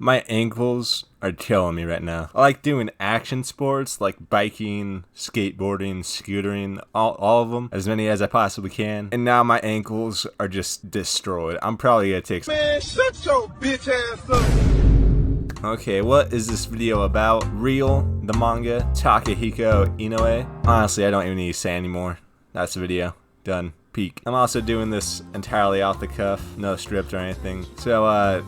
My ankles are killing me right now. I like doing action sports like biking, skateboarding, scootering, all of them, as many as I possibly can. And now my ankles are just destroyed. I'm probably gonna take some. Man, shut your bitch ass up. Okay, what is this video about? Real, the manga, Takehiko Inoue. Honestly, I don't even need to say anymore. That's the video. Done. Peak. I'm also doing this entirely off the cuff, no script or anything. So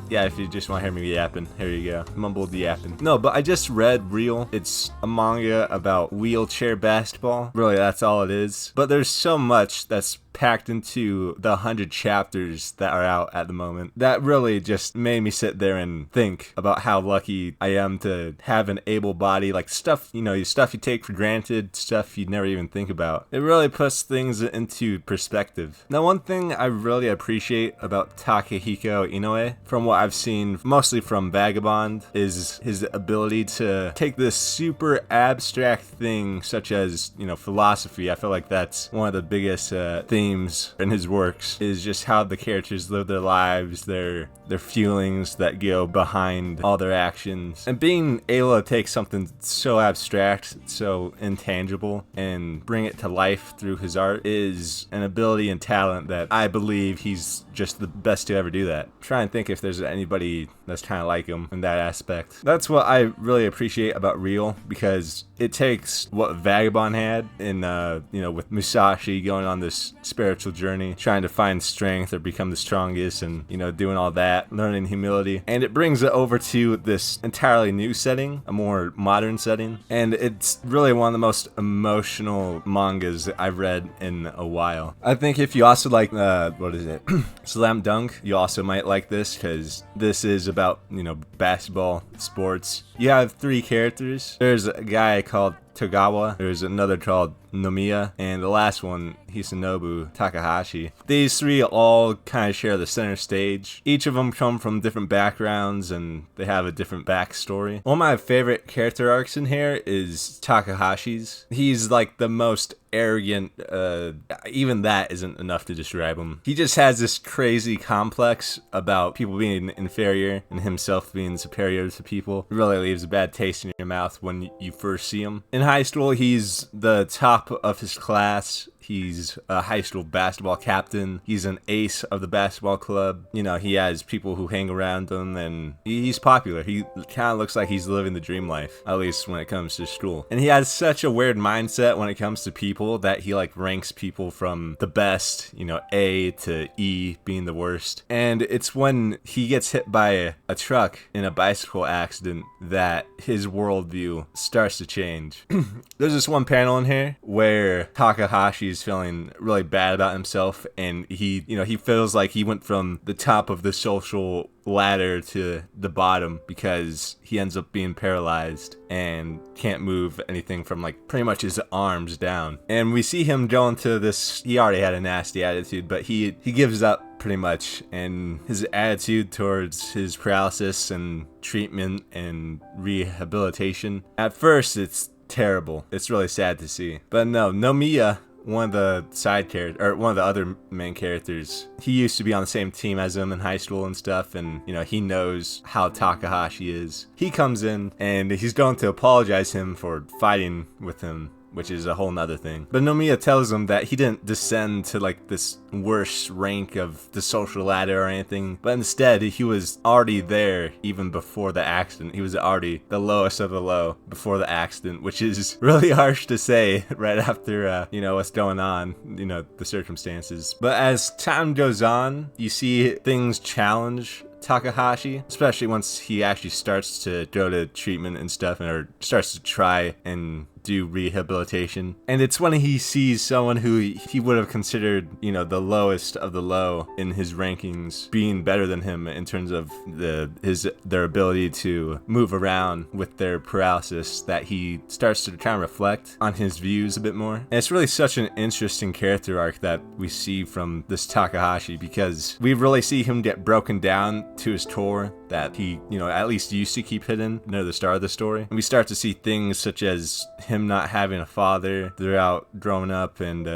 yeah, if you just want to hear me yapping, here you go. Mumbled yapping. No, but I just read Real. It's a manga about wheelchair basketball. Really, that's all it is. But there's so much that's packed into the 100 chapters that are out at the moment that really just made me sit there and think about how lucky I am to have an able body, like stuff, stuff you take for granted, stuff you'd never even think about. It really puts things into perspective. Now, one thing I really appreciate about Takehiko Inoue, from what I've seen mostly from Vagabond, is his ability to take this super abstract thing such as, philosophy. I feel like that's one of the biggest themes in his works, is just how the characters live their lives, their feelings that go behind all their actions. And being able to take something so abstract, so intangible, and bring it to life through his art is an ability and talent that I believe he's just the best to ever do that. Try and think if there's anybody that's kind of like him in that aspect. That's what I really appreciate about Real, because it takes what Vagabond had in with Musashi going on this spiritual journey, trying to find strength or become the strongest, and doing all that, learning humility, and it brings it over to this entirely new setting, a more modern setting. And it's really one of the most emotional mangas that I've read in a while. I think if you also like Slam Dunk, you also might like this, because this is about basketball, sports. You have 3 characters. There's a guy called Togawa, there's another called Nomiya, and the last one, Hisanobu Takahashi. These 3 all kind of share the center stage. Each of them come from different backgrounds and they have a different backstory. One of my favorite character arcs in here is Takahashi's. He's like the most arrogant, even that isn't enough to describe him. He just has this crazy complex about people being inferior and himself being superior to people. It really leaves a bad taste in your mouth when you first see him. In high school, he's the top of his class. He's a high school basketball captain. He's an ace of the basketball club. He has people who hang around him, and he's popular. He kind of looks like he's living the dream life, at least when it comes to school. And he has such a weird mindset when it comes to people that he ranks people from the best, A to E being the worst. And it's when he gets hit by a truck in a bicycle accident that his worldview starts to change. There's this one panel in here where Takahashi is feeling really bad about himself, and he feels like he went from the top of the social ladder to the bottom because he ends up being paralyzed and can't move anything from pretty much his arms down. And we see him go into this, he already had a nasty attitude, but he gives up pretty much, and his attitude towards his paralysis and treatment and rehabilitation, at first it's terrible. It's really sad to see. But no, Nomiya, one of the side characters, or one of the other main characters, he used to be on the same team as him in high school and stuff, and he knows how Takahashi is. He comes in and he's going to apologize him for fighting with him, which is a whole nother thing. But Nomiya tells him that he didn't descend to this worst rank of the social ladder or anything, but instead he was already there even before the accident. He was already the lowest of the low before the accident, which is really harsh to say right after what's going on, the circumstances. But as time goes on, you see things challenge Takahashi, especially once he actually starts to go to treatment and stuff, or starts to try and do rehabilitation. And it's when he sees someone who he would have considered, the lowest of the low in his rankings, being better than him in terms of their ability to move around with their paralysis, that he starts to kind of reflect on his views a bit more. And it's really such an interesting character arc that we see from this Takahashi, because we really see him get broken down to his core, that he, at least used to keep hidden near the start of the story. And we start to see things such as him not having a father throughout growing up, and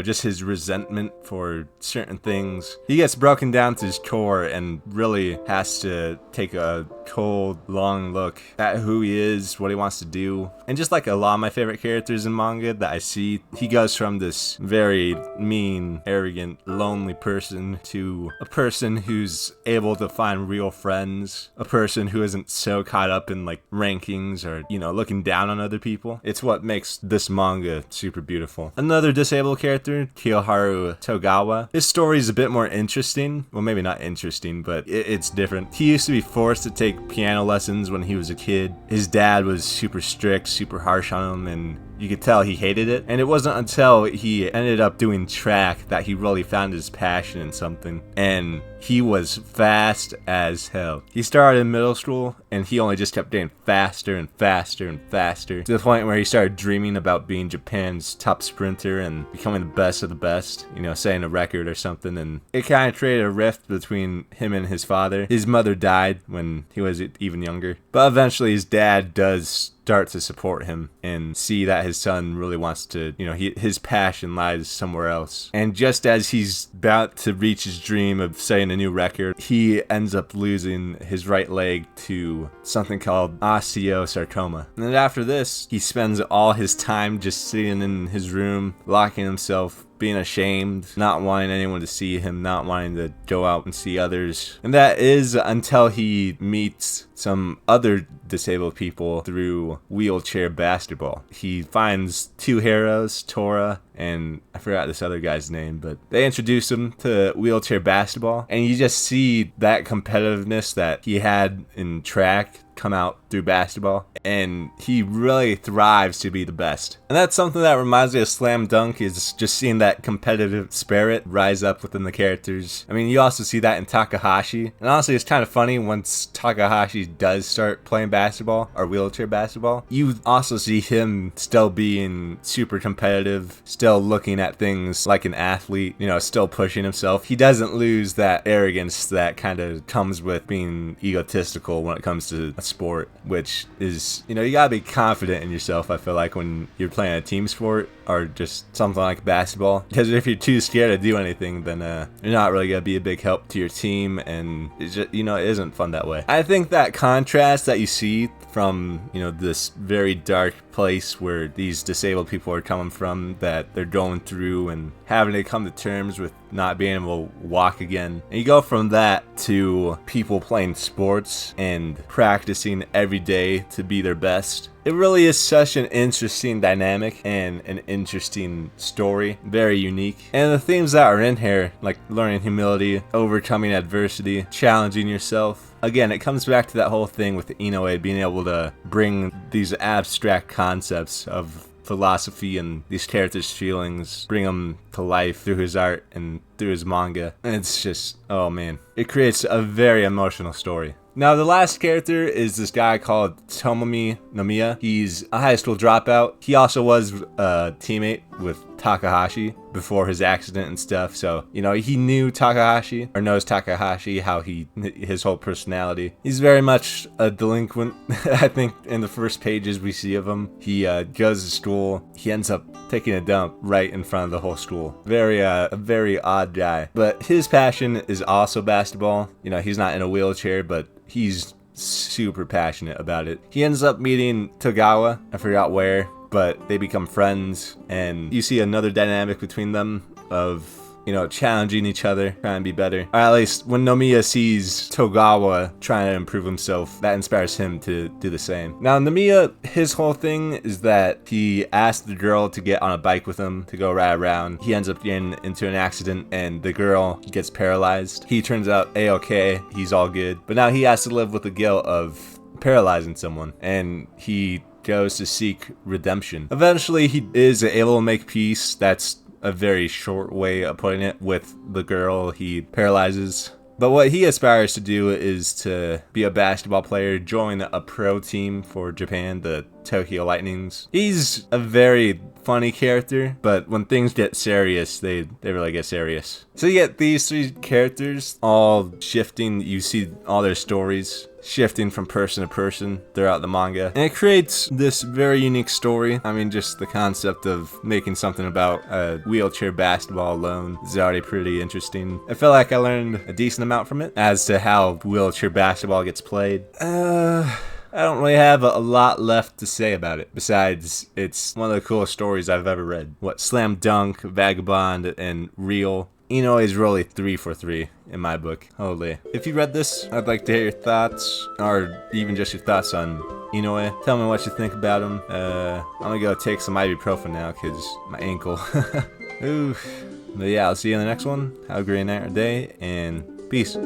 just his resentment for certain things. He gets broken down to his core and really has to take a cold, long look at who he is, what he wants to do. And just like a lot of my favorite characters in manga that I see, he goes from this very mean, arrogant, lonely person to a person who's able to find real friends, a person who isn't so caught up in like rankings or, looking down on other people. It's what makes this manga super beautiful. Another disabled character, Kiyoharu Togawa. His story is a bit more interesting. Well, maybe not interesting, but it's different. He used to be forced to take piano lessons when he was a kid. His dad was super strict, super harsh on him, and you could tell he hated it. And it wasn't until he ended up doing track that he really found his passion in something. And he was fast as hell. He started in middle school, and he only just kept getting faster and faster and faster, to the point where he started dreaming about being Japan's top sprinter and becoming the best of the best, setting a record or something. And it kind of created a rift between him and his father. His mother died when he was even younger, but eventually his dad does start to support him and see that his son really wants to, his passion lies somewhere else. And just as he's about to reach his dream of setting a new record, he ends up losing his right leg to something called osteosarcoma. And then after this, he spends all his time just sitting in his room, locking himself, being ashamed, not wanting anyone to see him, not wanting to go out and see others. And that is until he meets some other disabled people through wheelchair basketball. He finds two heroes, Tora, and I forgot this other guy's name, but they introduce him to wheelchair basketball, and you just see that competitiveness that he had in track come out through basketball, and he really thrives to be the best. And that's something that reminds me of Slam Dunk, is just seeing that competitive spirit rise up within the characters. I mean, you also see that in Takahashi, and honestly it's kind of funny once Takahashi does start playing basketball or wheelchair basketball, you also see him still being super competitive, still looking at things like an athlete, still pushing himself. He doesn't lose that arrogance that kind of comes with being egotistical when it comes to a sport, which is, you gotta be confident in yourself, I feel like, when you're playing a team sport or just something like basketball, because if you're too scared to do anything, then you're not really gonna be a big help to your team, and it's just, it isn't fun that way. I think that contrast that you see from, this very dark place where these disabled people are coming from, that they're going through and having to come to terms with not being able to walk again, and you go from that to people playing sports and practicing every day to be their best. It really is such an interesting dynamic and an interesting story, very unique. And the themes that are in here, like learning humility, overcoming adversity, challenging yourself, again, it comes back to that whole thing with Inoue being able to bring these abstract concepts of philosophy and these characters' feelings, bring them to life through his art and through his manga. And it's just, oh man, it creates a very emotional story. Now, the last character is this guy called Tomomi Nomiya. He's a high school dropout. He also was a teammate with Takahashi before his accident and stuff. So, he knew Takahashi, or knows Takahashi, his whole personality. He's very much a delinquent. I think in the first pages we see of him, he goes to school. He ends up taking a dump right in front of the whole school. A very odd guy. But his passion is also basketball. He's not in a wheelchair, but he's super passionate about it. He ends up meeting Togawa, I forgot where, but they become friends, and you see another dynamic between them of, challenging each other, trying to be better. Or at least when Nomiya sees Togawa trying to improve himself, that inspires him to do the same. Now, Nomiya, his whole thing is that he asked the girl to get on a bike with him to go ride around. He ends up getting into an accident, and the girl gets paralyzed. He turns out A-okay, he's all good. But now he has to live with the guilt of paralyzing someone, and he goes to seek redemption. Eventually, he is able to make peace. That's a very short way of putting it, with the girl he paralyzes, But what he aspires to do is to be a basketball player, join a pro team for Japan, the Tokyo Lightnings. He's a very funny character, but when things get serious, they really get serious. So you get these three characters all shifting. You see all their stories shifting from person to person throughout the manga, and it creates this very unique story. I mean, just the concept of making something about a wheelchair basketball alone is already pretty interesting. I feel like I learned a decent amount from it as to how wheelchair basketball gets played. I don't really have a lot left to say about it, besides it's one of the coolest stories I've ever read. What, Slam Dunk, Vagabond, and Real. Inoue is really 3 for 3 in my book. Holy. If you read this, I'd like to hear your thoughts, or even just your thoughts on Inoue. Tell me what you think about him. I'm gonna go take some ibuprofen now, because my ankle. Ooh. But yeah, I'll see you in the next one. Have a great night or day, and peace.